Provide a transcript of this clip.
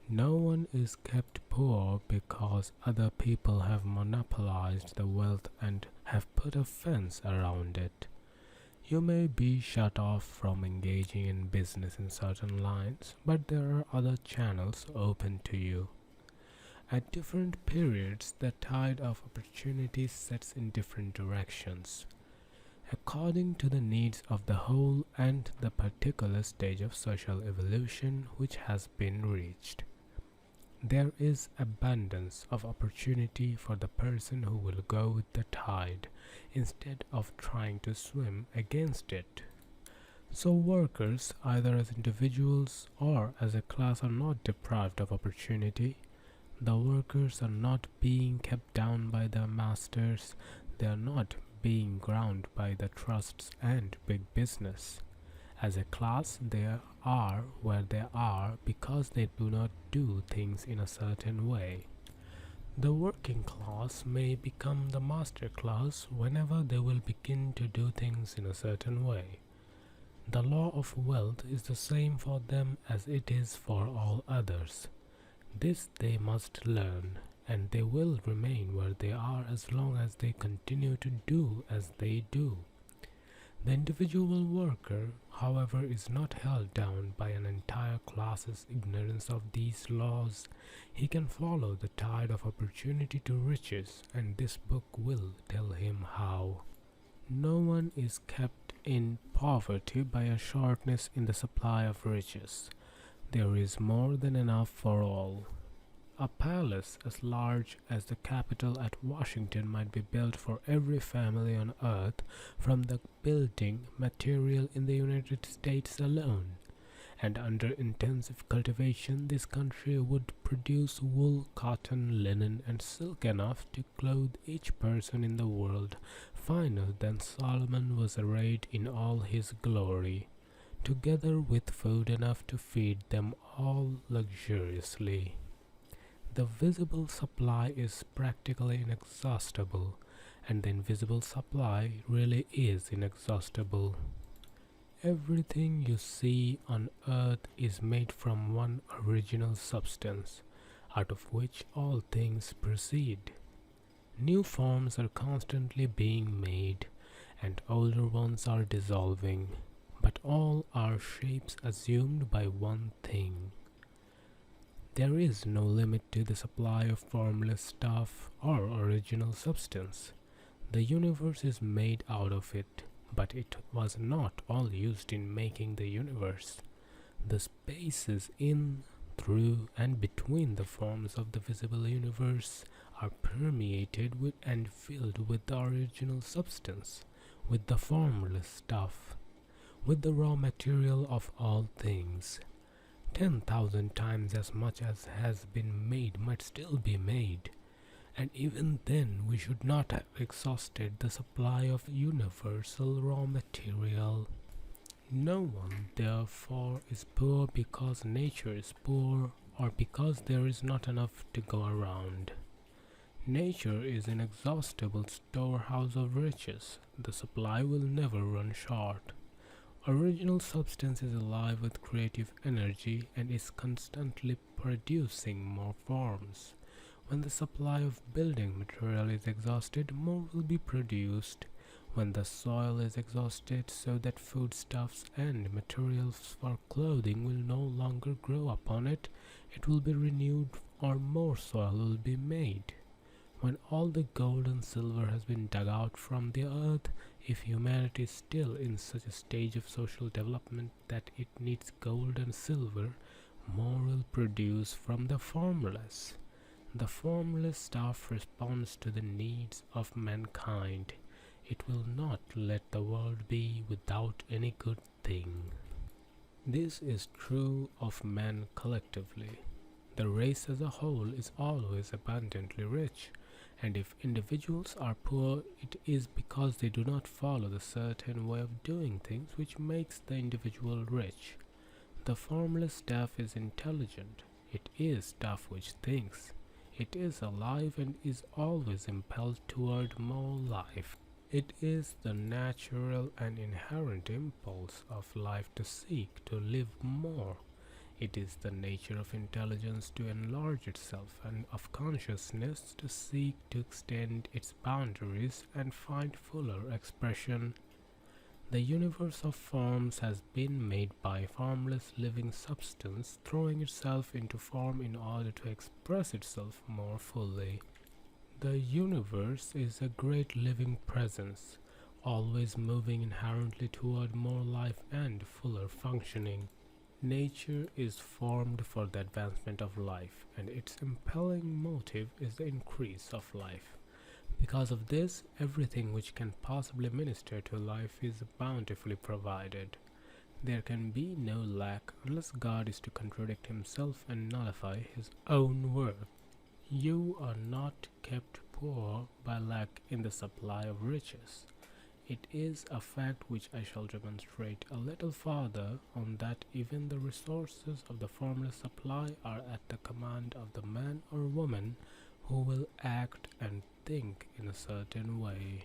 No one is kept poor because other people have monopolized the wealth and have put a fence around it. You may be shut off from engaging in business in certain lines, but there are other channels open to you. At different periods, the tide of opportunity sets in different directions, according to the needs of the whole and the particular stage of social evolution which has been reached. There is abundance of opportunity for the person who will go with the tide instead of trying to swim against it. So workers, either as individuals or as a class, are not deprived of opportunity. The workers are not being kept down by their masters, they are not being ground by the trusts and big business. As a class, they are where they are because they do not do things in a certain way. The working class may become the master class whenever they will begin to do things in a certain way. The law of wealth is the same for them as it is for all others. This they must learn, and they will remain where they are as long as they continue to do as they do. The individual worker, however, is not held down by an entire class's ignorance of these laws. He can follow the tide of opportunity to riches, and this book will tell him how. No one is kept in poverty by a shortness in the supply of riches. There is more than enough for all. A palace as large as the Capitol at Washington might be built for every family on earth from the building material in the United States alone. And under intensive cultivation, this country would produce wool, cotton, linen, and silk enough to clothe each person in the world, finer than Solomon was arrayed in all his glory, together with food enough to feed them all luxuriously. The visible supply is practically inexhaustible, and the invisible supply really is inexhaustible. Everything you see on earth is made from one original substance, out of which all things proceed. New forms are constantly being made, and older ones are dissolving, but all are shapes assumed by one thing. There is no limit to the supply of formless stuff or original substance. The universe is made out of it, but it was not all used in making the universe. The spaces in, through, and between the forms of the visible universe are permeated with and filled with the original substance, with the formless stuff, with the raw material of all things. 10,000 times as much as has been made might still be made, and even then we should not have exhausted the supply of universal raw material. No one, therefore, is poor because nature is poor or because there is not enough to go around. Nature is an inexhaustible storehouse of riches. The supply will never run short. Original substance is alive with creative energy and is constantly producing more forms. When the supply of building material is exhausted, more will be produced. When the soil is exhausted so that foodstuffs and materials for clothing will no longer grow upon it, it will be renewed or more soil will be made. When all the gold and silver has been dug out from the earth, if humanity is still in such a stage of social development that it needs gold and silver, more will produce from the formless. The formless stuff responds to the needs of mankind. It will not let the world be without any good thing. This is true of men collectively. The race as a whole is always abundantly rich, and if individuals are poor, it is because they do not follow the certain way of doing things which makes the individual rich. The formless stuff is intelligent. It is stuff which thinks. It is alive and is always impelled toward more life. It is the natural and inherent impulse of life to seek to live more. It is the nature of intelligence to enlarge itself and of consciousness to seek to extend its boundaries and find fuller expression. The universe of forms has been made by formless living substance throwing itself into form in order to express itself more fully. The universe is a great living presence, always moving inherently toward more life and fuller functioning. Nature is formed for the advancement of life, and its impelling motive is the increase of life. Because of this, everything which can possibly minister to life is bountifully provided. There can be no lack unless God is to contradict himself and nullify his own word. You are not kept poor by lack in the supply of riches. It is a fact which I shall demonstrate a little farther on that even the resources of the formless supply are at the command of the man or woman who will act and think in a certain way.